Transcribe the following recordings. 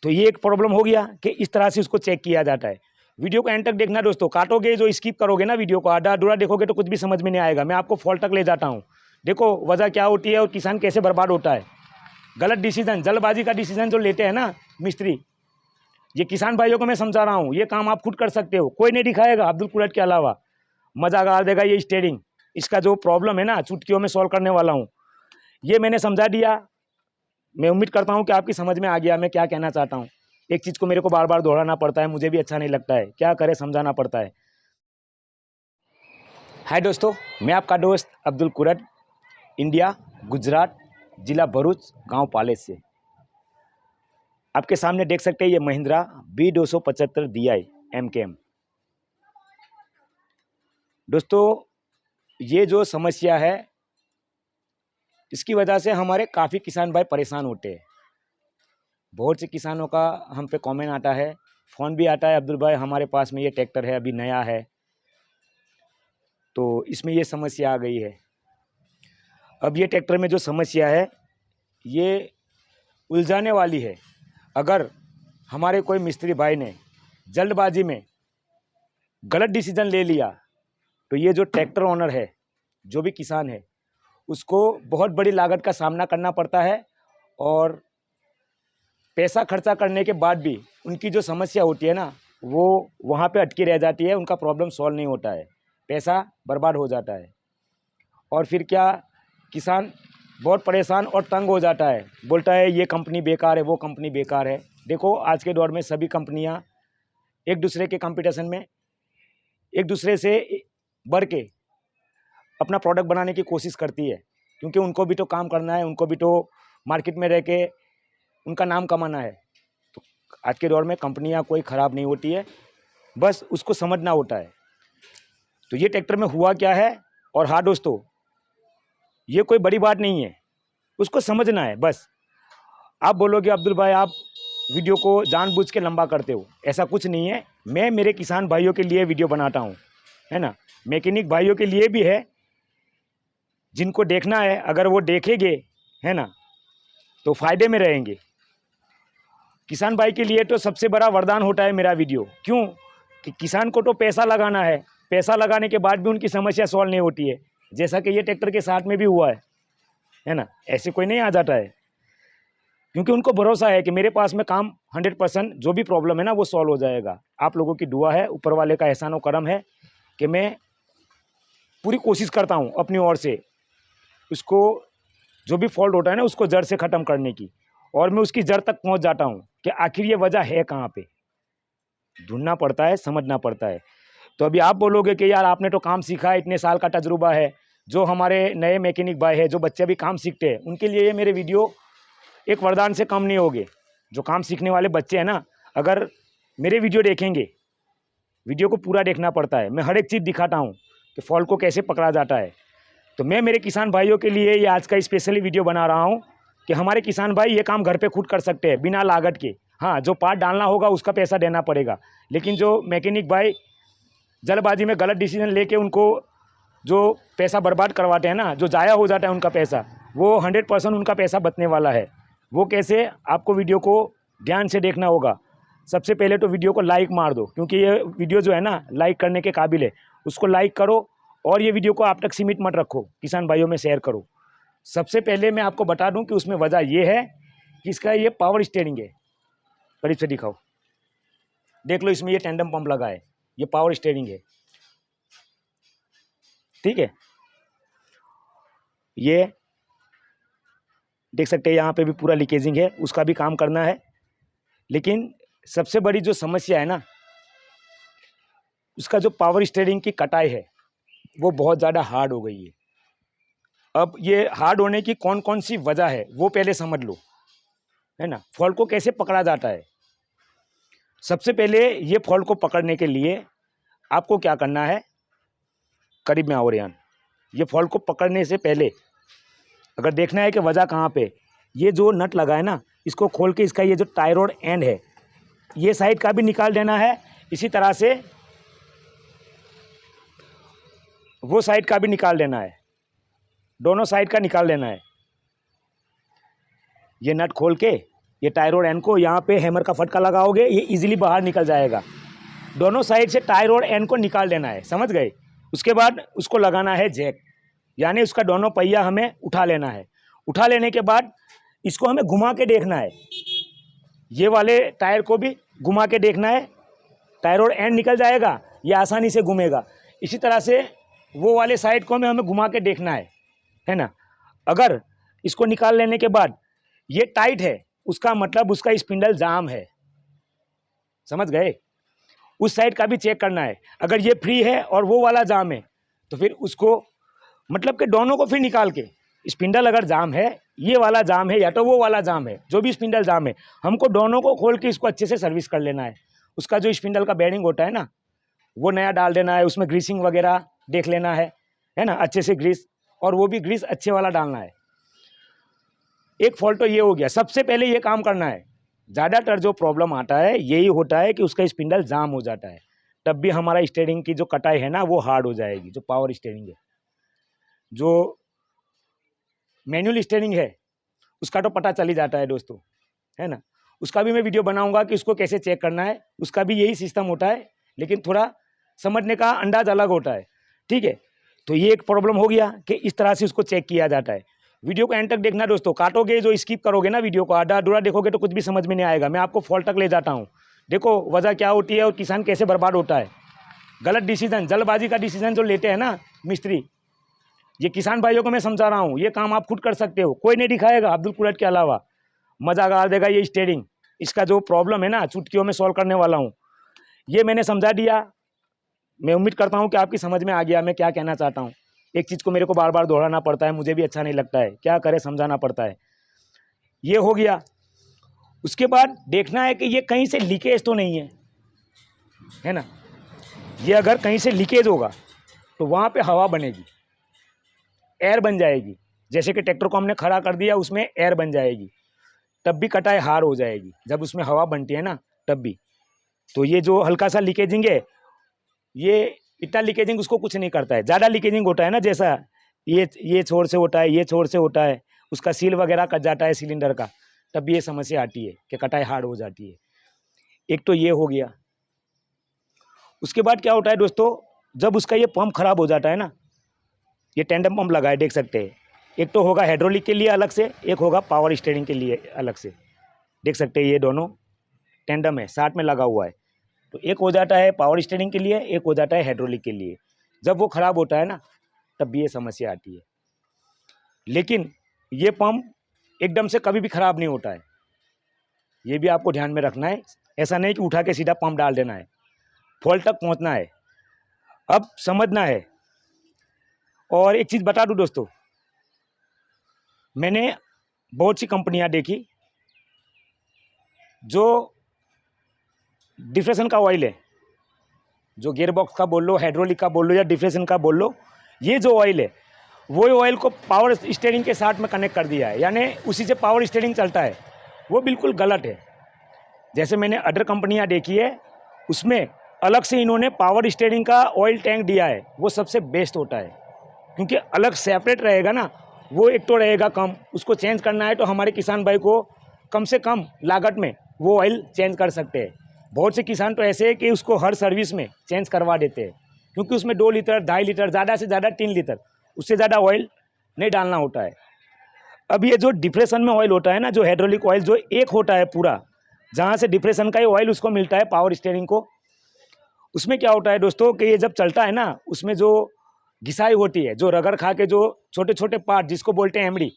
तो ये एक प्रॉब्लम हो गया कि इस तरह से उसको चेक किया जाता है। वीडियो को एंड तक देखना दोस्तों, काटोगे जो स्किप करोगे ना वीडियो को, आधा अधूरा देखोगे तो कुछ भी समझ में नहीं आएगा। मैं आपको फॉल्ट तक ले जाता हूँ। देखो वजह क्या होती है और किसान कैसे बर्बाद होता है। गलत डिसीजन, जल्दबाजी का डिसीजन जो लेते हैं ना मिस्त्री, ये किसान भाइयों को मैं समझा रहा हूँ, ये काम आप खुद कर सकते हो, कोई नहीं दिखाएगा अब्दुल कुरैश के अलावा। मजा गाड़ देगा ये स्टीयरिंग। इसका जो प्रॉब्लम है ना चुटकियों में सॉल्व करने वाला हूँ, ये मैंने समझा दिया। मैं उम्मीद करता हूँ कि आपकी समझ में आ गया मैं क्या कहना चाहता हूँ। एक चीज़ को मेरे को बार बार दोहराना पड़ता है, मुझे भी अच्छा नहीं लगता है, क्या करे समझाना पड़ता है। हाय दोस्तों, मैं आपका दोस्त अब्दुल कुरैश, इंडिया, गुजरात, जिला भरूच, गांव पालेस से। आपके सामने देख सकते हैं ये महिंद्रा B275 DI MKM। दोस्तों ये जो समस्या है इसकी वजह से हमारे काफ़ी किसान भाई परेशान होते हैं। बहुत से किसानों का हम पे कमेंट आता है, फ़ोन भी आता है, अब्दुल भाई हमारे पास में ये ट्रैक्टर है, अभी नया है, तो इसमें ये समस्या आ गई है। अब ये ट्रैक्टर में जो समस्या है ये उलझाने वाली है। अगर हमारे कोई मिस्त्री भाई ने जल्दबाजी में गलत डिसीजन ले लिया तो ये जो ट्रैक्टर ओनर है, जो भी किसान है, उसको बहुत बड़ी लागत का सामना करना पड़ता है। और पैसा खर्चा करने के बाद भी उनकी जो समस्या होती है ना वो वहाँ पे अटकी रह जाती है, उनका प्रॉब्लम सॉल्व नहीं होता है, पैसा बर्बाद हो जाता है। और फिर क्या, किसान बहुत परेशान और तंग हो जाता है, बोलता है ये कंपनी बेकार है, वो कंपनी बेकार है। देखो आज के दौर में सभी कंपनियां एक दूसरे के कंपटीशन में एक दूसरे से बढ़ के अपना प्रोडक्ट बनाने की कोशिश करती है, क्योंकि उनको भी तो काम करना है, उनको भी तो मार्केट में रह के उनका नाम कमाना है। तो आज के दौर में कंपनियां कोई ख़राब नहीं होती है, बस उसको समझना होता है। तो ये ट्रैक्टर में हुआ क्या है। और हाँ दोस्तों, ये कोई बड़ी बात नहीं है, उसको समझना है बस। आप बोलोगे अब्दुल भाई आप वीडियो को जानबूझ के लंबा करते हो, ऐसा कुछ नहीं है। मैं मेरे किसान भाइयों के लिए वीडियो बनाता हूँ, है ना, मैकेनिक भाइयों के लिए भी है, जिनको देखना है अगर वो देखेंगे, है ना, तो फ़ायदे में रहेंगे। किसान भाई के लिए तो सबसे बड़ा वरदान होता है मेरा वीडियो। क्यों कि किसान को तो पैसा लगाना है, पैसा लगाने के बाद भी उनकी समस्या सॉल्व नहीं होती है, जैसा कि ये ट्रैक्टर के साथ में भी हुआ है ना। ऐसे कोई नहीं आ जाता है, क्योंकि उनको भरोसा है कि मेरे पास में काम 100% जो भी प्रॉब्लम है ना वो सॉल्व हो जाएगा। आप लोगों की दुआ है, ऊपर वाले का एहसान व करम है कि मैं पूरी कोशिश करता हूँ अपनी ओर से उसको, जो भी फॉल्ट होता है ना उसको जड़ से ख़त्म करने की, और मैं उसकी जड़ तक पहुँच जाता हूँ कि आखिर ये वजह है कहाँ पे। ढूंढना पड़ता है, समझना पड़ता है। तो अभी आप बोलोगे कि यार आपने तो काम सीखा है, इतने साल का तजुर्बा है। जो हमारे नए मैकेनिक भाई है, जो बच्चे अभी काम सीखते हैं, उनके लिए ये मेरे वीडियो एक वरदान से कम नहीं होगे। जो काम सीखने वाले बच्चे हैं ना, अगर मेरे वीडियो देखेंगे, वीडियो को पूरा देखना पड़ता है, मैं हर एक चीज़ दिखाता हूँ कि फॉल्ट को कैसे पकड़ा जाता है। तो मैं मेरे किसान भाइयों के लिए ये आज का स्पेशली वीडियो बना रहा हूँ कि हमारे किसान भाई ये काम घर पे खुद कर सकते हैं बिना लागत के। हाँ, जो पार्ट डालना होगा उसका पैसा देना पड़ेगा, लेकिन जो मैकेनिक भाई जल्दबाजी में गलत डिसीजन लेके उनको जो पैसा बर्बाद करवाते हैं ना, जो ज़ाया हो जाता है उनका पैसा, वो 100% उनका पैसा बचने वाला है। वो कैसे, आपको वीडियो को ध्यान से देखना होगा। सबसे पहले तो वीडियो को लाइक मार दो, क्योंकि ये वीडियो जो है ना लाइक करने के काबिल है। उसको लाइक करो और ये वीडियो को आप तक सीमित मत रखो, किसान भाइयों में शेयर करो। सबसे पहले मैं आपको बता दूं कि उसमें वजह ये है कि इसका ये पावर स्टीयरिंग है। करीब से दिखाओ, देख लो, इसमें ये टेंडम पंप लगा है, ये पावर स्टीयरिंग है, ठीक है। ये देख सकते हैं यहाँ पे भी पूरा लीकेजिंग है, उसका भी काम करना है। लेकिन सबसे बड़ी जो समस्या है ना, उसका जो पावर स्टीयरिंग की कटाई है वो बहुत ज़्यादा हार्ड हो गई है। अब ये हार्ड होने की कौन कौन सी वजह है वो पहले समझ लो, है ना। फॉल्ट को कैसे पकड़ा जाता है। सबसे पहले ये फॉल्ट को पकड़ने के लिए आपको क्या करना है, करीब में आओ रेहान। ये फॉल्ट को पकड़ने से पहले अगर देखना है कि वजह कहाँ पे, ये जो नट लगा है ना, इसको खोल के इसका ये जो टाई रॉड एंड है, ये साइड का भी निकाल देना है। इसी तरह से वो साइड का भी निकाल देना है, दोनों साइड का निकाल लेना है। ये नट खोल के ये टाई रॉड एंड को यहाँ पे हैमर का फटका लगाओगे, ये इजीली बाहर निकल जाएगा। दोनों साइड से टाई रॉड एंड को निकाल देना है, समझ गए। उसके बाद उसको लगाना है जैक, यानी उसका दोनों पहिया हमें उठा लेना है। उठा लेने के बाद इसको हमें घुमा के देखना है, ये वाले टायर को भी घुमा के देखना है। टायर रॉड एंड निकल जाएगा, ये आसानी से घूमेगा। इसी तरह से वो वाले साइड को हमें घुमा के देखना है ना। अगर इसको निकाल लेने के बाद ये टाइट है, उसका मतलब उसका स्पिंडल जाम है, समझ गए। उस साइड का भी चेक करना है। अगर ये फ्री है और वो वाला जाम है तो फिर उसको मतलब कि दोनों को फिर निकाल के, स्पिंडल अगर जाम है, ये वाला जाम है या तो वो वाला जाम है, जो भी स्पिंडल जाम है, हमको दोनों को खोल के इसको अच्छे से सर्विस कर लेना है। उसका जो स्पिंडल का बेयरिंग होता है ना, वो नया डाल देना है, उसमें ग्रीसिंग वगैरह देख लेना है ना, अच्छे से ग्रीस, और वो भी ग्रीस अच्छे वाला डालना है। एक फॉल्ट तो ये हो गया, सबसे पहले ये काम करना है। ज़्यादातर जो प्रॉब्लम आता है यही होता है कि उसका स्पिंडल जाम हो जाता है, तब भी हमारा स्टीयरिंग की जो कटाई है ना वो हार्ड हो जाएगी। जो पावर स्टीयरिंग है, जो मैनुअल स्टीयरिंग है, उसका तो पता चल ही जाता है दोस्तों, है ना। उसका भी मैं वीडियो बनाऊंगा कि उसको कैसे चेक करना है, उसका भी यही सिस्टम होता है, लेकिन थोड़ा समझने का अंदाज अलग होता है, ठीक है। तो ये एक प्रॉब्लम हो गया कि इस तरह से उसको चेक किया जाता है। वीडियो को एंड तक देखना दोस्तों, काटोगे जो स्किप करोगे ना वीडियो को, आधा अधूरा देखोगे तो कुछ भी समझ में नहीं आएगा। मैं आपको फॉल्ट तक ले जाता हूँ, देखो वजह क्या होती है और किसान कैसे बर्बाद होता है। गलत डिसीजन, जल्दबाजी का डिसीजन जो लेते हैं ना मिस्त्री, ये किसान भाइयों को मैं समझा रहा हूँ, ये काम आप खुद कर सकते हो, कोई नहीं दिखाएगा अब्दुल कुलट के अलावा। मजा गाड़ देगा ये स्टीयरिंग। इसका जो प्रॉब्लम है ना, चुटकियों में सॉल्व करने वाला हूँ। ये मैंने समझा दिया, मैं उम्मीद करता हूँ कि आपकी समझ में आ गया मैं क्या कहना चाहता हूँ। एक चीज़ को मेरे को बार बार दोहराना पड़ता है, मुझे भी अच्छा नहीं लगता है, क्या करे, समझाना पड़ता है। ये हो गया। उसके बाद देखना है कि ये कहीं से लीकेज तो नहीं है ना। ये अगर कहीं से लीकेज होगा तो वहाँ पे हवा बनेगी, एयर बन जाएगी। जैसे कि ट्रैक्टर को हमने खड़ा कर दिया, उसमें एयर बन जाएगी, तब भी कटाई हार्ड हो जाएगी। जब उसमें हवा बनती है ना तब भी। तो ये जो हल्का सा लीकेजिंग है, ये इतना लीकेजिंग उसको कुछ नहीं करता है। ज़्यादा लीकेजिंग होता है ना, जैसा ये छोर से होता है, ये छोर से होता है, उसका सील वगैरह कट जाता है सिलेंडर का, तब भी ये समस्या आती है कि कटाई हार्ड हो जाती है। एक तो ये हो गया। उसके बाद क्या होता है दोस्तों, जब उसका ये पंप खराब हो जाता है ना, ये टेंडम पंप लगा है, देख सकते हैं। एक तो होगा हाइड्रोलिक के लिए अलग से, एक होगा पावर स्टीयरिंग के लिए अलग से, देख सकते हैं। ये दोनों टेंडम है, साथ में लगा हुआ है। तो एक हो जाता है पावर स्टीयरिंग के लिए, एक हो जाता है हाइड्रोलिक के लिए। जब वो खराब होता है ना तब भी ये समस्या आती है। लेकिन ये पंप एकदम से कभी भी खराब नहीं होता है, ये भी आपको ध्यान में रखना है। ऐसा नहीं कि उठा के सीधा पंप डाल देना है, फॉल्ट तक पहुंचना है, अब समझना है। और एक चीज़ बता दूं दोस्तों, मैंने बहुत सी कंपनियां देखी जो डिफ्रेशन का ऑयल है, जो गियरबॉक्स का बोल लो, हाइड्रोलिक का बोल लो या डिफ्रेशन का बोल लो, ये जो ऑयल है वो ऑयल को पावर स्टीयरिंग के साथ में कनेक्ट कर दिया है, यानी उसी से पावर स्टीयरिंग चलता है। वो बिल्कुल गलत है। जैसे मैंने अदर कंपनियां देखी है, उसमें अलग से इन्होंने पावर स्टीयरिंग का ऑयल टैंक दिया है, वो सबसे बेस्ट होता है। क्योंकि अलग सेपरेट रहेगा ना, वो एक तो रहेगा कम, उसको चेंज करना है तो हमारे किसान भाई को कम से कम लागत में वो ऑयल चेंज कर सकते हैं। बहुत से किसान तो ऐसे हैं कि उसको हर सर्विस में चेंज करवा देते हैं, क्योंकि उसमें 2 लीटर 2.5 लीटर, ज़्यादा से ज़्यादा 3 लीटर, उससे ज़्यादा ऑयल नहीं डालना होता है। अब ये जो डिप्रेशन में ऑयल होता है ना, जो हाइड्रोलिक ऑयल जो एक होता है पूरा, जहाँ से डिप्रेशन का ही ऑयल उसको मिलता है पावर स्टीयरिंग को, उसमें क्या होता है दोस्तों कि ये जब चलता है ना, उसमें जो घिसाई होती है, जो रगड़ खा के जो छोटे छोटे पार्ट जिसको बोलते हैं एमडी,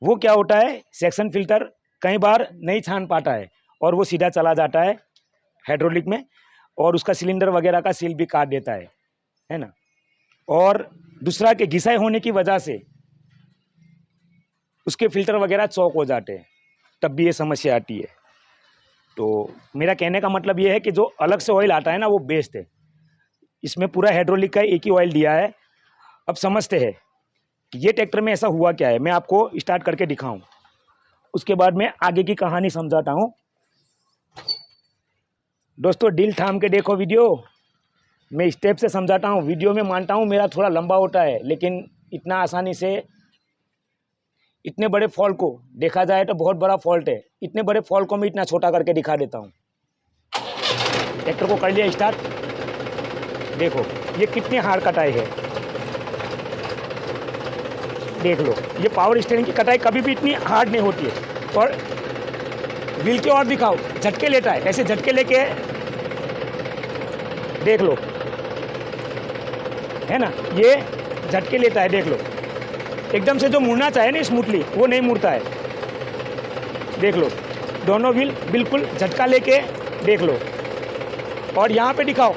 वो क्या होता है, सेक्शन फिल्टर कई बार नहीं छान पाता है और वो सीधा चला जाता है हाइड्रोलिक में, और उसका सिलेंडर वगैरह का सील भी काट देता है ना। और दूसरा के घिसाई होने की वजह से उसके फिल्टर वगैरह चौक हो जाते हैं, तब भी ये समस्या आती है। तो मेरा कहने का मतलब ये है कि जो अलग से ऑयल आता है ना वो बेस्ट है। इसमें पूरा हाइड्रोलिक का एक ही ऑयल दिया है। अब समझते हैं कि ये ट्रैक्टर में ऐसा हुआ क्या है, मैं आपको स्टार्ट करके दिखाऊं, उसके बाद मैं आगे की कहानी समझाता हूं। दोस्तों दिल थाम के देखो वीडियो, मैं स्टेप से समझाता हूं। वीडियो में मानता हूं मेरा थोड़ा लंबा होता है, लेकिन इतना आसानी से इतने बड़े फॉल्ट को देखा जाए तो बहुत बड़ा फॉल्ट है। इतने बड़े फॉल्ट को मैं इतना छोटा करके दिखा देता हूँ। ट्रैक्टर को कर लिया स्टार्ट। देखो ये कितनी हार्ड कटाई है, देख लो। ये पावर स्टीयरिंग की कटाई कभी भी इतनी हार्ड नहीं होती है। और व्हील के और दिखाओ, झटके लेता है, ऐसे झटके लेके देख लो, है ना, ये झटके लेता है, देख लो। एकदम से जो मुड़ना चाहे ना स्मूथली, वो नहीं मुड़ता है, देख लो। दोनों व्हील बिल्कुल झटका लेके देख लो। और यहाँ पे दिखाओ,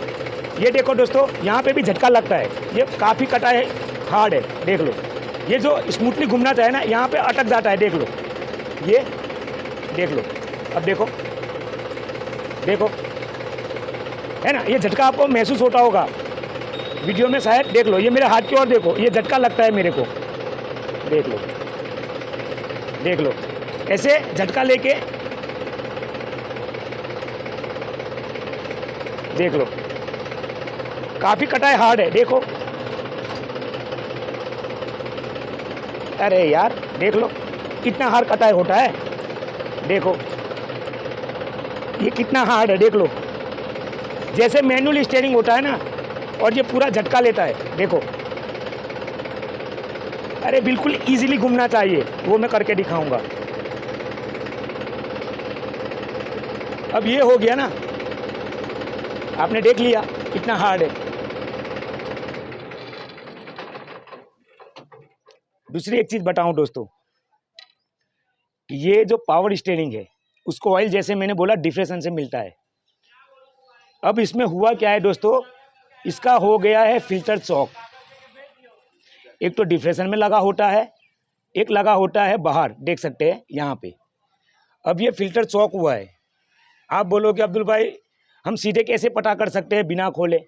ये देखो दोस्तों, यहाँ पे भी झटका लगता है। ये काफ़ी कटाई हार्ड है, देख लो। ये जो स्मूथली घूमना चाहे ना, यहाँ पे अटक जाता है, देख लो। ये देख लो, अब देखो, देखो, है ना, ये झटका आपको महसूस होता होगा वीडियो में शायद। देख लो, ये मेरे हाथ की ओर देखो, ये झटका लगता है मेरे को, देख लो, देख लो। ऐसे झटका लेके देख लो, काफ़ी कटाई हार्ड है, देखो। अरे यार देख लो कितना हार्ड कटाई होता है, देखो ये कितना हार्ड है, देख लो। जैसे मैनुअल स्टीयरिंग होता है ना, और ये पूरा झटका लेता है, देखो। अरे बिल्कुल इजीली घूमना चाहिए, वो मैं करके दिखाऊंगा। अब ये हो गया ना, आपने देख लिया कितना हार्ड है। दूसरी एक चीज बताऊं दोस्तों, ये जो पावर स्टीयरिंग है, उसको ऑयल जैसे मैंने बोला डिफ्रेशन से मिलता है। अब इसमें हुआ क्या है दोस्तों, इसका हो गया है फिल्टर चौक। एक तो डिफ्रेशन में लगा होता है, एक लगा होता है बाहर, देख सकते हैं यहाँ पे। अब ये फिल्टर चौक हुआ है। आप बोलोगे अब्दुल भाई हम सीधे कैसे पता कर सकते हैं बिना खोले?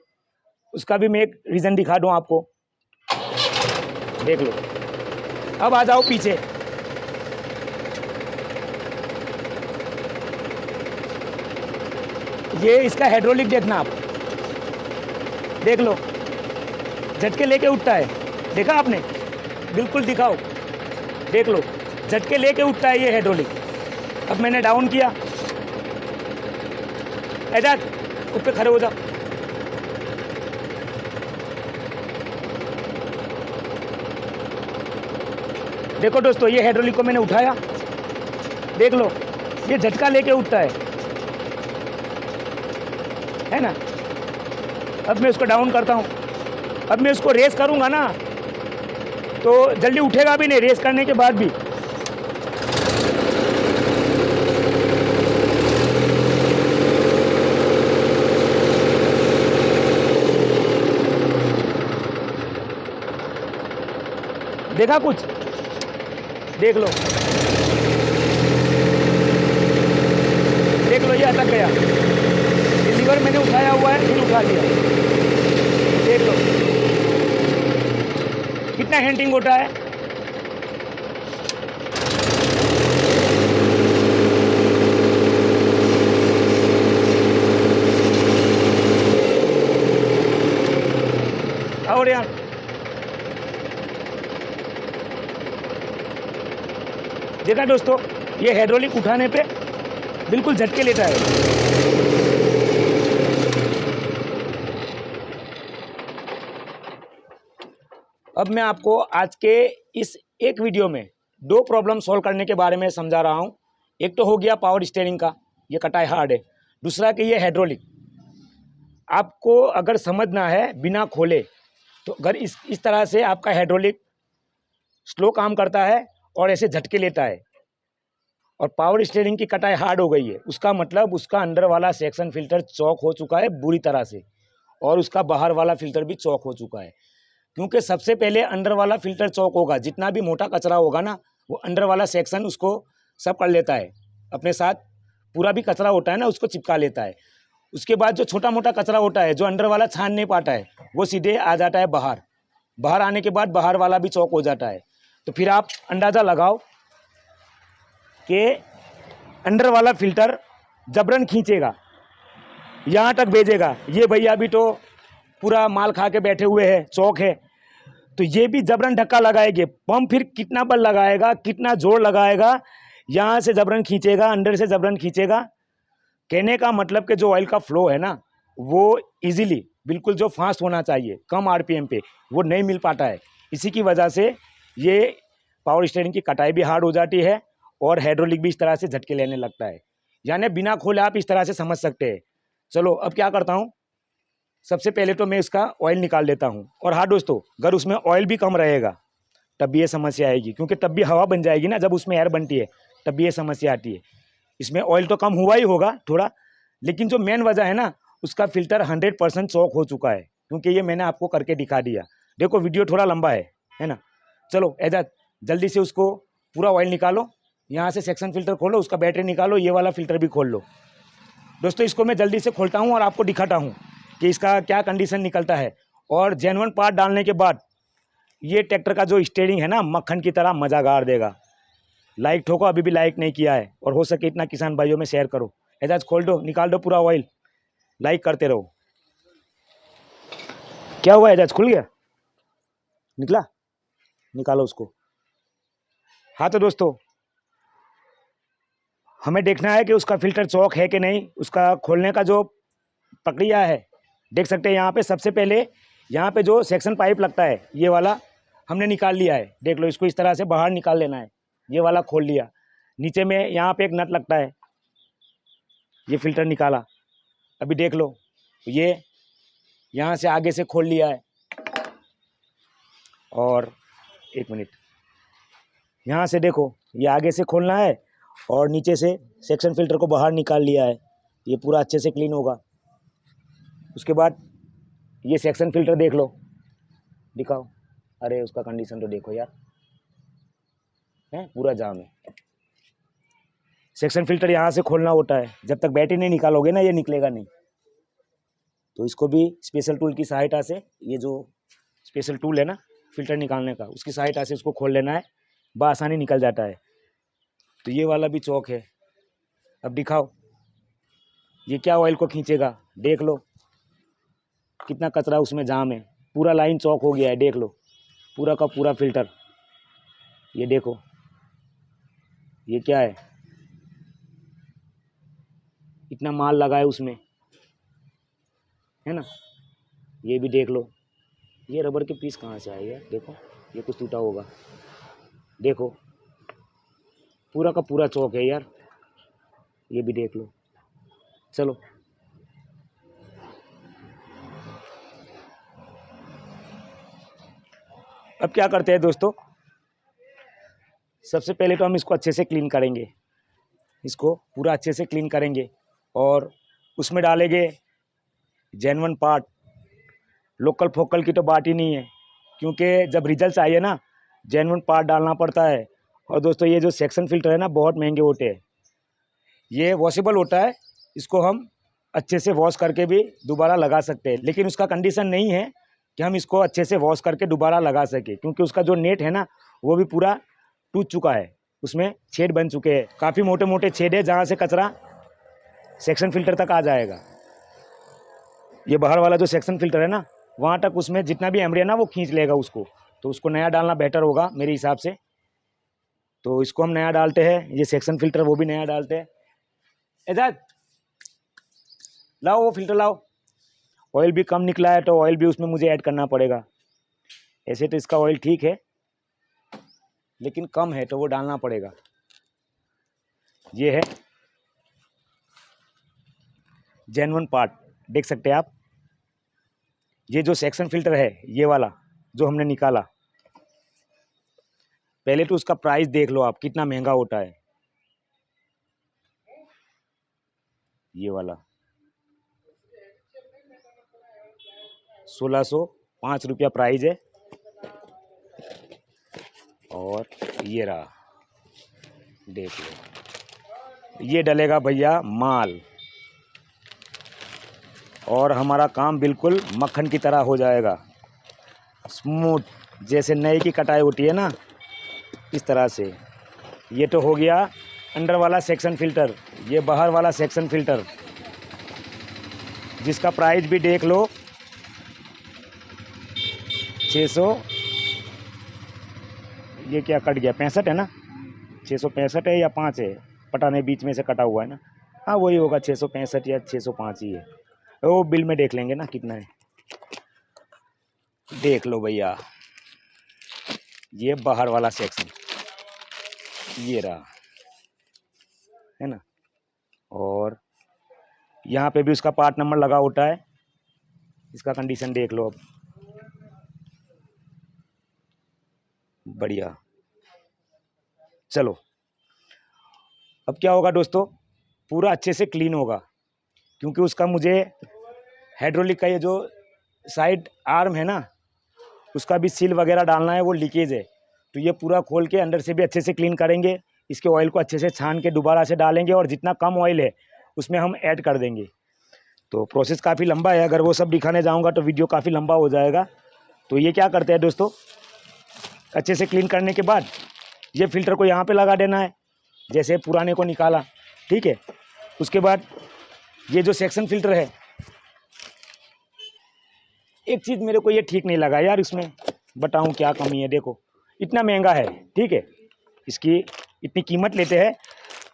उसका भी मैं एक रीज़न दिखा दूँ आपको, देख लो। अब आ जाओ पीछे, ये इसका हाइड्रोलिक देखना आप, देख लो, झटके लेके उठता है, देखा आपने? बिल्कुल दिखाओ, देख लो, झटके लेके उठता है ये हाइड्रोलिक। अब मैंने डाउन किया, एजाज उस पे खड़े हो जाओ। देखो दोस्तों, ये हाइड्रोलिक को मैंने उठाया, देख लो, ये झटका लेके उठता है ना। अब मैं इसको डाउन करता हूँ। अब मैं इसको रेस करूँगा ना, तो जल्दी उठेगा भी नहीं, रेस करने के बाद भी। देखा कुछ? देख लो, देख लो, ये अटक गया। ये लीवर मैंने उठाया हुआ है, फिर उठा लिया, देख लो कितना हैंटिंग होता है। और यार देखा दोस्तों, ये हाइड्रोलिक उठाने पे बिल्कुल झटके लेता है। अब मैं आपको आज के इस एक वीडियो में दो प्रॉब्लम सॉल्व करने के बारे में समझा रहा हूँ। एक तो हो गया पावर स्टीयरिंग का, ये कटाई हार्ड है। दूसरा कि ये हाइड्रोलिक। आपको अगर समझना है बिना खोले, तो अगर इस तरह से आपका हाइड्रोलिक स्लो काम करता है और ऐसे झटके लेता है, और पावर स्टीयरिंग की कटाई हार्ड हो गई है, उसका मतलब उसका अंदर वाला सेक्शन फिल्टर चौक हो चुका है बुरी तरह से, और उसका बाहर वाला फिल्टर भी चौक हो चुका है। क्योंकि सबसे पहले अंदर वाला फिल्टर चौक होगा, जितना भी मोटा कचरा होगा ना, वो अंदर वाला सेक्शन उसको सब कर लेता है अपने साथ। पूरा भी कचरा होता है ना, उसको चिपका लेता है। उसके बाद जो छोटा मोटा कचरा होता है, जो अंदर वाला छान नहीं पाता है, वो सीधे आ जाता है बाहर। बाहर आने के बाद बाहर वाला भी चौक हो जाता है। तो फिर आप अंदाज़ा लगाओ कि अंदर वाला फिल्टर जबरन खींचेगा, यहाँ तक भेजेगा। ये भैया भी तो पूरा माल खा के बैठे हुए हैं, चौक है, तो ये भी जबरन धक्का लगाएंगे। पंप फिर कितना बल लगाएगा, कितना जोर लगाएगा, यहाँ से जबरन खींचेगा, अंदर से जबरन खींचेगा। कहने का मतलब कि जो ऑयल का फ्लो है ना, वो इजीली बिल्कुल जो फास्ट होना चाहिए कम आरपीएम पे, वो नहीं मिल पाता है। इसी की वजह से ये पावर स्टीयरिंग की कटाई भी हार्ड हो जाती है और हाइड्रोलिक भी इस तरह से झटके लेने लगता है। यानी बिना खोले आप इस तरह से समझ सकते हैं। चलो अब क्या करता हूँ, सबसे पहले तो मैं इसका ऑयल निकाल लेता हूँ। और हाँ दोस्तों, अगर उसमें ऑयल भी कम रहेगा तब भी ये समस्या आएगी, क्योंकि तब भी हवा बन जाएगी ना, जब उसमें एयर बनती है तब भी ये समस्या आती है। इसमें ऑयल तो कम हुआ ही होगा थोड़ा, लेकिन जो मेन वजह है ना, उसका फिल्टर 100% चौक हो चुका है, क्योंकि ये मैंने आपको करके दिखा दिया। देखो वीडियो थोड़ा लंबा है ना। चलो एजाज जल्दी से उसको पूरा ऑयल निकालो, यहाँ से सेक्शन फिल्टर खोलो, उसका बैटरी निकालो, ये वाला फिल्टर भी खोल लो। दोस्तों इसको मैं जल्दी से खोलता हूँ और आपको दिखाता हूँ कि इसका क्या कंडीशन निकलता है। और जेन्युइन पार्ट डालने के बाद ये ट्रैक्टर का जो स्टीयरिंग है ना, मक्खन की तरह मजा गाड़ देगा। लाइक ठोको, अभी भी लाइक नहीं किया है, और हो सके इतना किसान भाइयों में शेयर करो। एजाज खोल दो, निकाल दो पूरा ऑयल, लाइक करते रहो। क्या हुआ एजाज, खुल गया, निकला, निकालो उसको। हाँ तो दोस्तों, हमें देखना है कि उसका फिल्टर चौक है कि नहीं। उसका खोलने का जो प्रक्रिया है देख सकते हैं यहाँ पे। सबसे पहले यहाँ पे जो सेक्शन पाइप लगता है ये वाला हमने निकाल लिया है। देख लो, इसको इस तरह से बाहर निकाल लेना है। ये वाला खोल लिया। नीचे में यहाँ पे एक नट लगता है, ये फिल्टर निकाला। अभी देख लो, ये यहाँ से आगे से खोल लिया है। और एक मिनट, यहाँ से देखो, ये आगे से खोलना है और नीचे से सेक्शन फिल्टर को बाहर निकाल लिया है। ये पूरा अच्छे से क्लीन होगा। उसके बाद ये सेक्शन फिल्टर देख लो, दिखाओ। अरे उसका कंडीशन तो देखो यार, है पूरा जाम है। सेक्शन फिल्टर यहाँ से खोलना होता है। जब तक बैटरी नहीं निकालोगे ना, ये निकलेगा नहीं। तो इसको भी स्पेशल टूल की सहायता से, ये जो स्पेशल टूल है ना फिल्टर निकालने का, उसकी सहायता से उसको खोल लेना है, बआसानी निकल जाता है। तो ये वाला भी चौक है। अब दिखाओ, ये क्या ऑयल को खींचेगा, देख लो कितना कचरा उसमें जाम है। पूरा लाइन चौक हो गया है, देख लो, पूरा का पूरा फिल्टर। ये देखो, ये क्या है, इतना माल लगा है उसमें, है ना। ये भी देख लो, ये रबर के पीस कहाँ से आए यार, देखो ये कुछ टूटा होगा। देखो पूरा का पूरा चौक है यार, ये भी देख लो। चलो अब क्या करते हैं दोस्तों, सबसे पहले तो हम इसको अच्छे से क्लीन करेंगे। इसको पूरा अच्छे से क्लीन करेंगे और उसमें डालेंगे जेन्युइन पार्ट। लोकल फोकल की तो बात ही नहीं है, क्योंकि जब रिजल्ट चाहिए ना, जेन्युइन पार्ट डालना पड़ता है। और दोस्तों ये जो सेक्शन फिल्टर है ना, बहुत महंगे होते हैं। ये वॉशेबल होता है, इसको हम अच्छे से वॉश करके भी दोबारा लगा सकते हैं, लेकिन उसका कंडीशन नहीं है कि हम इसको अच्छे से वॉश करके दोबारा लगा सके, क्योंकि उसका जो नेट है ना, वो भी पूरा टूट चुका है। उसमें छेद बन चुके हैं, काफ़ी मोटे मोटे छेद है, जहाँ से कचरा सेक्शन फिल्टर तक आ जाएगा। ये बाहर वाला जो सेक्शन फिल्टर है ना, वहाँ तक उसमें जितना भी एमरी है ना, वो खींच लेगा उसको। तो उसको नया डालना बेटर होगा मेरे हिसाब से। तो इसको हम नया डालते हैं, ये सेक्शन फिल्टर वो भी नया डालते हैं। एजाज लाओ वो फिल्टर लाओ। ऑयल भी कम निकला है, तो ऑयल भी उसमें मुझे ऐड करना पड़ेगा। ऐसे तो इसका ऑयल ठीक है, लेकिन कम है तो वो डालना पड़ेगा। ये है जेन्युइन पार्ट, देख सकते हैं आप। ये जो सेक्शन फिल्टर है, ये वाला जो हमने निकाला, पहले तो उसका प्राइस देख लो आप, कितना महंगा होता है। ये वाला 1605 रुपया प्राइस है। और ये रहा, देख लो, ये डलेगा भैया माल, और हमारा काम बिल्कुल मक्खन की तरह हो जाएगा, स्मूथ, जैसे नई की कटाई होती है ना, इस तरह से। ये तो हो गया अंदर वाला सेक्शन फिल्टर। ये बाहर वाला सेक्शन फिल्टर, जिसका प्राइस भी देख लो, ये क्या कट गया, 65 है ना, 665 है या 5 है, पता नहीं, बीच में से कटा हुआ है ना। हाँ वही होगा, 665 या 605 ही है। वो बिल में देख लेंगे ना कितना है। देख लो भैया, ये बाहर वाला सेक्शन ये रहा, है ना। और यहाँ पे भी उसका पार्ट नंबर लगा होता है। इसका कंडीशन देख लो अब, बढ़िया। चलो अब क्या होगा दोस्तों, पूरा अच्छे से क्लीन होगा, क्योंकि उसका मुझे हाइड्रोलिक का ये जो साइड आर्म है ना, उसका भी सील वगैरह डालना है, वो लीकेज है। तो ये पूरा खोल के अंदर से भी अच्छे से क्लीन करेंगे। इसके ऑयल को अच्छे से छान के दोबारा से डालेंगे, और जितना कम ऑयल है उसमें हम ऐड कर देंगे। तो प्रोसेस काफ़ी लंबा है, अगर वो सब दिखाने जाऊंगा तो वीडियो काफ़ी लंबा हो जाएगा। तो ये क्या करते हैं दोस्तों, अच्छे से क्लीन करने के बाद ये फ़िल्टर को यहाँ पे लगा देना है, जैसे पुराने को निकाला, ठीक है। उसके बाद ये जो सेक्शन फ़िल्टर है, एक चीज़ मेरे को ये ठीक नहीं लगा यार, इसमें बताऊँ क्या कमी है। देखो इतना महंगा है, ठीक है, इसकी इतनी कीमत लेते हैं,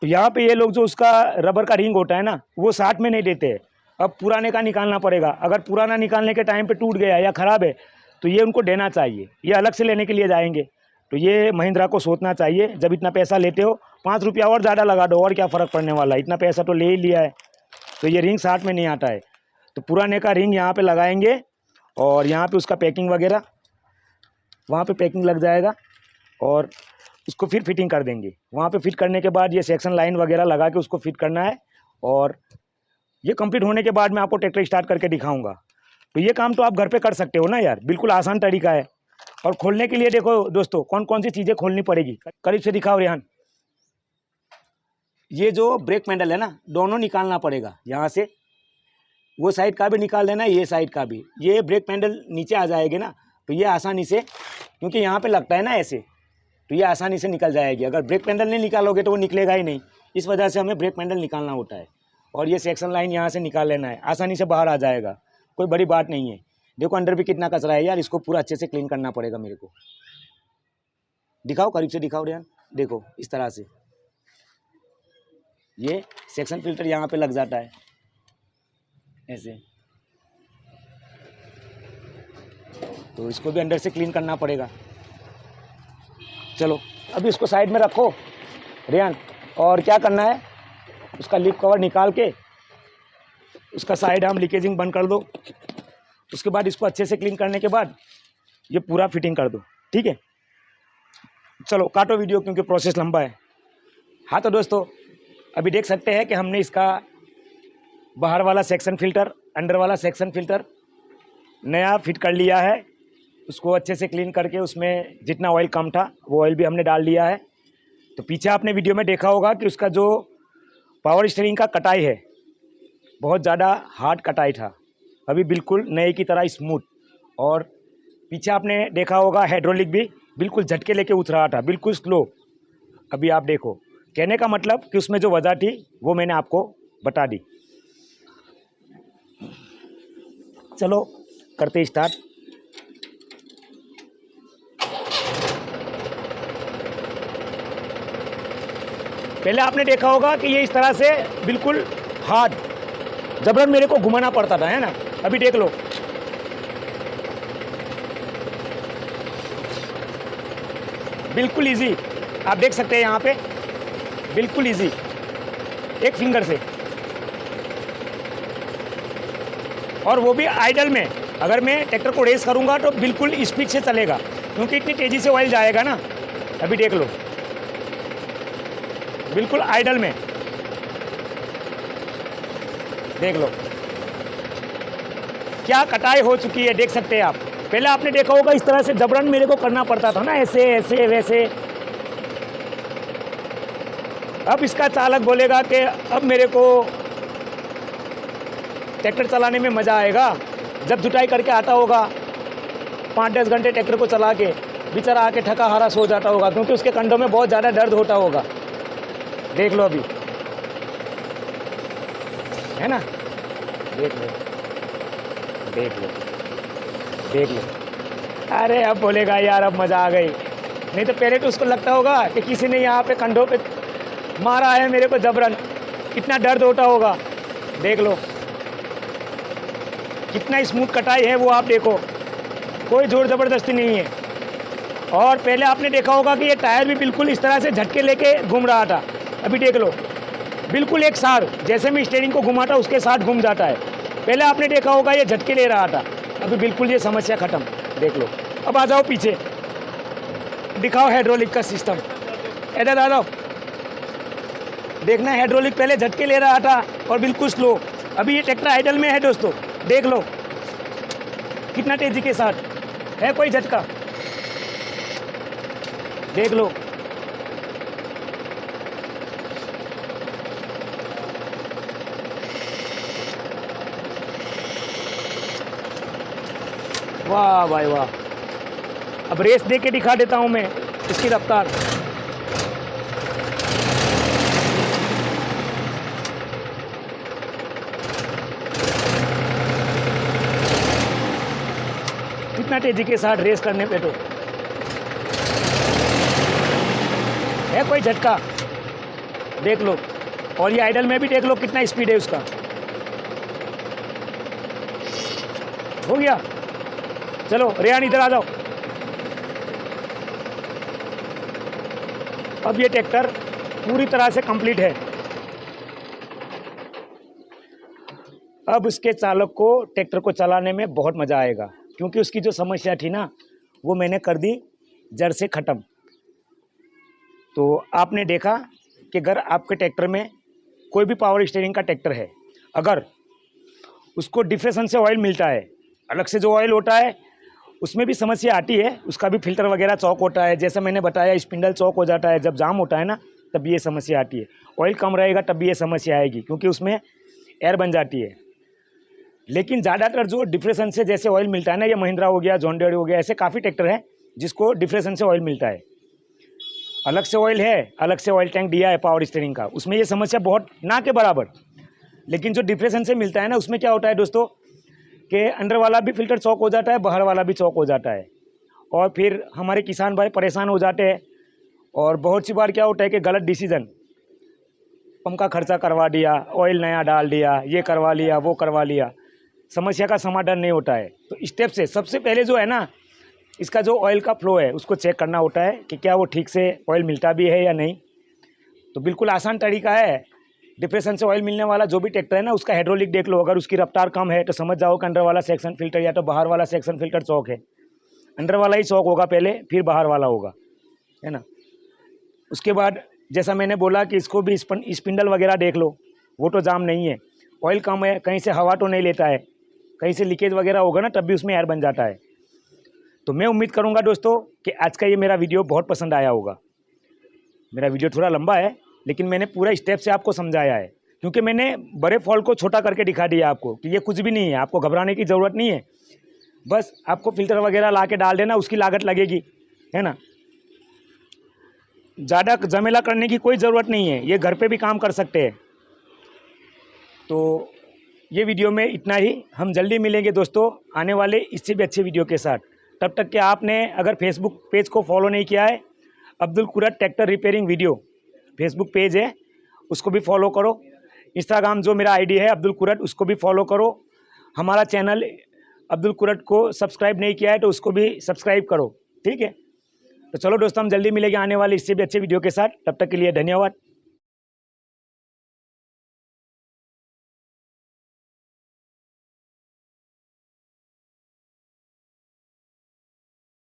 तो यहाँ पे ये लोग जो उसका रबर का रिंग होता है ना, वो 60 में नहीं देते हैं। अब पुराने का निकालना पड़ेगा। अगर पुराना निकालने के टाइम पे टूट गया या ख़राब है तो ये उनको देना चाहिए, ये अलग से लेने के लिए जाएंगे। तो ये महिंद्रा को सोचना चाहिए, जब इतना पैसा लेते हो 5 रुपया और ज़्यादा लगा दो, और क्या फ़र्क पड़ने वाला है, इतना पैसा तो ले ही लिया है। तो ये रिंग 60 में नहीं आता है, तो पुराने का रिंग यहाँ पर लगाएंगे, और यहाँ पर उसका पैकिंग वगैरह वहाँ पर पैकिंग लग जाएगा, और उसको फिर फिटिंग कर देंगे। वहाँ पे फिट करने के बाद ये सेक्शन लाइन वगैरह लगा के उसको फिट करना है, और ये कंप्लीट होने के बाद मैं आपको ट्रैक्टर स्टार्ट करके दिखाऊंगा। तो ये काम तो आप घर पे कर सकते हो ना यार, बिल्कुल आसान तरीका है। और खोलने के लिए देखो दोस्तों, कौन कौन सी चीज़ें खोलनी पड़ेगी, करीब से दिखाओ रेहान। ये जो ब्रेक पैडल है ना, दोनों निकालना पड़ेगा यहाँ से, वो साइड का भी निकाल देना, ये साइड का भी। ये ब्रेक पैडल नीचे आ जाएगी ना, तो ये आसानी से, क्योंकि यहाँ पर लगता है ना ऐसे, तो ये आसानी से निकल जाएगी। अगर ब्रेक पैडल नहीं निकालोगे तो वो निकलेगा ही नहीं, इस वजह से हमें ब्रेक पैडल निकालना होता है। और ये सेक्शन लाइन यहाँ से निकाल लेना है, आसानी से बाहर आ जाएगा, कोई बड़ी बात नहीं है। देखो अंदर भी कितना कचरा है यार, इसको पूरा अच्छे से क्लीन करना पड़ेगा मेरे को। दिखाओ, करीब से दिखाओ रेहान, देखो इस तरह से ये सेक्शन फिल्टर यहाँ पे लग जाता है ऐसे, तो इसको भी अंदर से क्लीन करना पड़ेगा। चलो अभी इसको साइड में रखो रेहान, और क्या करना है, उसका लिप कवर निकाल के उसका साइड आर्म लीकेजिंग बंद कर दो। उसके बाद इसको अच्छे से क्लीन करने के बाद ये पूरा फिटिंग कर दो, ठीक है। चलो काटो वीडियो, क्योंकि प्रोसेस लंबा है। हाँ तो दोस्तों, अभी देख सकते हैं कि हमने इसका बाहर वाला सेक्शन फ़िल्टर, अंदर वाला सेक्शन फ़िल्टर नया फिट कर लिया है। उसको अच्छे से क्लीन करके उसमें जितना ऑयल कम था वो ऑयल भी हमने डाल दिया है। तो पीछे आपने वीडियो में देखा होगा कि उसका जो पावर स्टीयरिंग का कटाई है, बहुत ज़्यादा हार्ड कटाई था, अभी बिल्कुल नए की तरह स्मूथ। और पीछे आपने देखा होगा हाइड्रोलिक भी बिल्कुल झटके लेके उठ रहा था, बिल्कुल स्लो। अभी आप देखो, कहने का मतलब कि उसमें जो वजह थी वो मैंने आपको बता दी। चलो करते स्टार्ट। पहले आपने देखा होगा कि ये इस तरह से बिल्कुल हार्ड जबरन मेरे को घुमाना पड़ता था, है ना। अभी देख लो, बिल्कुल इजी, आप देख सकते हैं यहाँ पे बिल्कुल इजी, एक फिंगर से, और वो भी आइडल में। अगर मैं ट्रैक्टर को रेस करूँगा तो बिल्कुल स्पीड से चलेगा, क्योंकि इतनी तेज़ी से ऑयल जाएगा ना। अभी देख लो, बिल्कुल आइडल में, देख लो क्या कटाई हो चुकी है, देख सकते हैं आप। पहले आपने देखा होगा इस तरह से जबरन मेरे को करना पड़ता था ना, ऐसे ऐसे वैसे। अब इसका चालक बोलेगा कि अब मेरे को ट्रैक्टर चलाने में मज़ा आएगा, जब जुताई करके आता होगा 5-10 घंटे ट्रैक्टर को चला के, बेचारा आके थका हारा सो जाता होगा, क्योंकि उसके कंधों में बहुत ज़्यादा दर्द होता होगा। देख लो अभी, है ना, देख लो देख लो देख लो। अरे अब बोलेगा यार अब मज़ा आ गई, नहीं तो पहले तो उसको लगता होगा कि किसी ने यहाँ पे कंधों पे मारा है मेरे को जबरन, कितना दर्द होता होगा। देख लो कितना स्मूथ कटाई है वो आप देखो, कोई जोर ज़बरदस्ती नहीं है। और पहले आपने देखा होगा कि ये टायर भी बिल्कुल इस तरह से झटके लेके घूम रहा था, अभी देख लो बिल्कुल एक साथ, जैसे मैं स्टीयरिंग को घुमाता उसके साथ घूम जाता है। पहले आपने देखा होगा ये झटके ले रहा था, अभी बिल्कुल ये समस्या ख़त्म। देख लो। अब आ जाओ पीछे, दिखाओ हाइड्रोलिक का सिस्टम, इधर आ जाओ। देखना हाइड्रोलिक पहले झटके ले रहा था और बिल्कुल स्लो, अभी ये ट्रैक्टर आइडल में है दोस्तों, देख लो कितना तेजी के साथ है, कोई झटका देख लो। वाह भाई वाह। अब रेस दे के दिखा देता हूं मैं इसकी रफ्तार। कितना तेजी के साथ रेस करने पे तो है कोई झटका, देख लो। और ये आइडल में भी देख लो कितना स्पीड है उसका। हो गया, चलो रेहान इधर आ जाओ। अब ये ट्रैक्टर पूरी तरह से कंप्लीट है। अब उसके चालक को ट्रैक्टर को चलाने में बहुत मज़ा आएगा, क्योंकि उसकी जो समस्या थी ना वो मैंने कर दी जड़ से ख़त्म। तो आपने देखा कि अगर आपके ट्रैक्टर में कोई भी पावर स्टीयरिंग का ट्रैक्टर है, अगर उसको डिफ्रेशन से ऑयल मिलता है, अलग से जो ऑयल होता है उसमें भी समस्या आती है, उसका भी फिल्टर वगैरह चौक होता है, जैसा मैंने बताया स्पिंडल चौक हो जाता है, जब जाम होता है ना तब ये समस्या आती है। ऑयल कम रहेगा तब भी ये समस्या आएगी, क्योंकि उसमें एयर बन जाती है। लेकिन ज़्यादातर जो डिफ्रेशन से जैसे ऑयल मिलता है ना, ये महिंद्रा हो गया, जॉन डियर हो गया, ऐसे काफ़ी ट्रैक्टर हैं जिसको डिफ्रेशन से ऑयल मिलता है। अलग से ऑयल है, अलग से ऑयल टैंक दिया है पावर स्टीयरिंग का, उसमें ये समस्या बहुत ना के बराबर। लेकिन जो डिफ्रेशन से मिलता है ना उसमें क्या होता है दोस्तों कि अंदर वाला भी फिल्टर चौक हो जाता है, बाहर वाला भी चौक हो जाता है, और फिर हमारे किसान भाई परेशान हो जाते हैं। और बहुत सी बार क्या होता है कि गलत डिसीजन, पंप का खर्चा करवा दिया, ऑयल नया डाल दिया, ये करवा लिया, वो करवा लिया, समस्या का समाधान नहीं होता है। तो स्टेप से सबसे पहले जो है ना, इसका जो ऑयल का फ्लो है उसको चेक करना होता है कि क्या वो ठीक से ऑयल मिलता भी है या नहीं। तो बिल्कुल आसान तरीका है, डिप्रेशन से ऑयल मिलने वाला जो भी ट्रैक्टर है ना उसका हाइड्रोलिक देख लो। अगर उसकी रफ्तार कम है तो समझ जाओ कि अंदर वाला सेक्शन फिल्टर या तो बाहर वाला सेक्शन फिल्टर चौक है। अंदर वाला ही चौक होगा पहले, फिर बाहर वाला होगा, है ना। उसके बाद जैसा मैंने बोला कि इसको भी स्पिंडल वगैरह देख लो, वो तो जाम नहीं है, ऑयल कम है, कहीं से हवा तो नहीं लेता है, कहीं से लीकेज वगैरह होगा ना तब भी उसमें एयर बन जाता है। तो मैं उम्मीद करूंगा दोस्तों कि आज का ये मेरा वीडियो बहुत पसंद आया होगा। मेरा वीडियो थोड़ा लंबा है लेकिन मैंने पूरा स्टेप से आपको समझाया है, क्योंकि मैंने बड़े फॉल्ट को छोटा करके दिखा दिया आपको कि ये कुछ भी नहीं है, आपको घबराने की ज़रूरत नहीं है। बस आपको फिल्टर वगैरह ला के डाल देना, उसकी लागत लगेगी, है ना। ज़्यादा झमेला करने की कोई ज़रूरत नहीं है, ये घर पे भी काम कर सकते हैं। तो ये वीडियो में इतना ही, हम जल्दी मिलेंगे दोस्तों आने वाले इससे भी अच्छे वीडियो के साथ। तब तक कि आपने अगर फेसबुक पेज को फॉलो नहीं किया है, Abdul Kurat tractor repairing video Facebook page है, उसको भी फॉलो करो। इंस्टाग्राम जो मेरा आईडी है अब्दुल कुरत, उसको भी फॉलो करो। हमारा चैनल अब्दुल कुरत को सब्सक्राइब नहीं किया है तो उसको भी सब्सक्राइब करो, ठीक है। तो चलो दोस्तों हम जल्दी मिलेंगे आने वाले इससे भी अच्छे वीडियो के साथ, तब तक के लिए धन्यवाद।